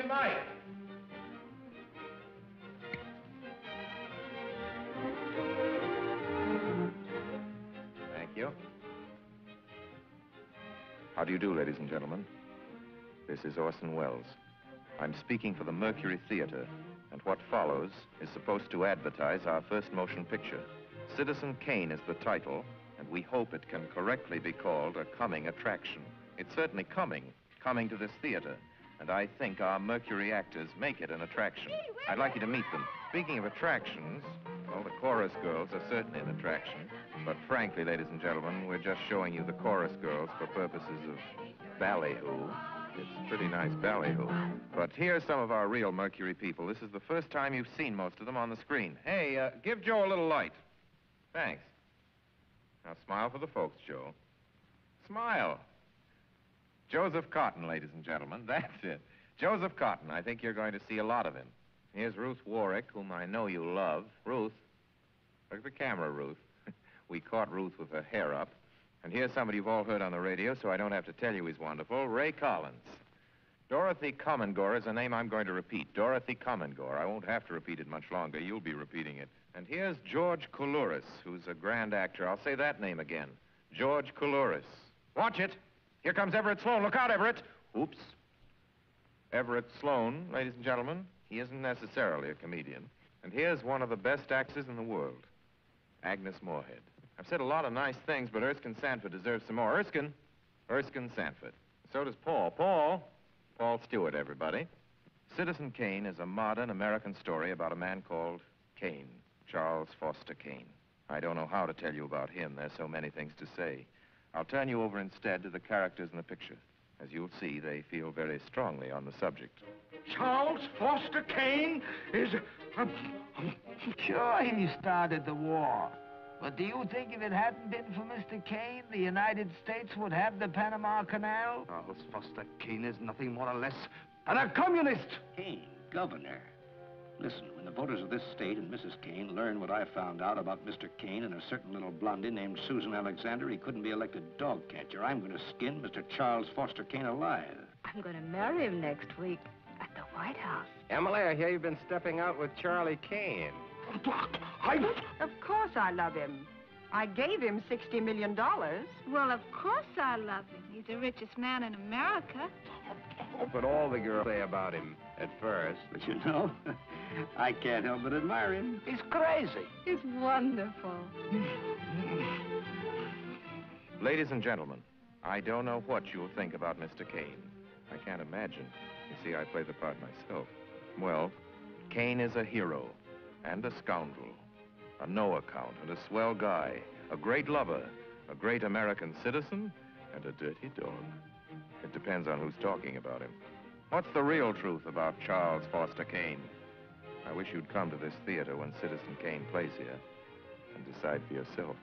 Mike. Thank you. How do you do, ladies and gentlemen? This is Orson Welles. I'm speaking for the Mercury Theater, and what follows is supposed to advertise our first motion picture. Citizen Kane is the title, and we hope it can correctly be called a coming attraction. It's certainly coming to this theater, and I think our Mercury actors make it an attraction. I'd like you to meet them. Speaking of attractions, well, the chorus girls are certainly an attraction, but frankly, ladies and gentlemen, we're just showing you the chorus girls for purposes of ballyhoo. It's pretty nice ballyhoo. But here's some of our real Mercury people. This is the first time you've seen most of them on the screen. Hey, give Joe a little light. Thanks. Now smile for the folks, Joe. Smile. Joseph Cotton, ladies and gentlemen. That's it. Joseph Cotton. I think you're going to see a lot of him. Here's Ruth Warwick, whom I know you love. Ruth. Look at the camera, Ruth. We caught Ruth with her hair up. And here's somebody you've all heard on the radio, so I don't have to tell you he's wonderful. Ray Collins. Dorothy Comingore is a name I'm going to repeat. Dorothy Comingore. I won't have to repeat it much longer. You'll be repeating it. And here's George Coulouris, who's a grand actor. I'll say that name again. George Coulouris. Watch it. Here comes Everett Sloane. Look out, Everett. Oops. Everett Sloane, ladies and gentlemen, he isn't necessarily a comedian. And here's one of the best actors in the world, Agnes Moorehead. I've said a lot of nice things, but Erskine Sanford deserves some more. Erskine Sanford. So does Paul. Paul Stewart, everybody. Citizen Kane is a modern American story about a man called Kane, Charles Foster Kane. I don't know how to tell you about him. There's so many things to say. I'll turn you over instead to the characters in the picture. As you'll see, they feel very strongly on the subject. Charles Foster Kane is... Sure, he started the war. But do you think if it hadn't been for Mr. Kane, the United States would have the Panama Canal? Charles Foster Kane is nothing more or less than a communist. Kane, governor. Listen, when the voters of this state and Mrs. Kane learn what I found out about Mr. Kane and a certain little blondie named Susan Alexander, he couldn't be elected dog catcher. I'm going to skin Mr. Charles Foster Kane alive. I'm going to marry him next week at the White House. Emily, I hear you've been stepping out with Charlie Kane. Of course I love him. I gave him $60 million. Well, of course I love him. He's the richest man in America. But all the girls say about him at first. But you know, I can't help but admire him. He's crazy. He's wonderful. Ladies and gentlemen, I don't know what you'll think about Mr. Kane. I can't imagine. You see, I play the part myself. Well, Kane is a hero and a scoundrel, a no-account and a swell guy, a great lover, a great American citizen, and a dirty dog. It depends on who's talking about him. What's the real truth about Charles Foster Kane? I wish you'd come to this theater when Citizen Kane plays here and decide for yourself.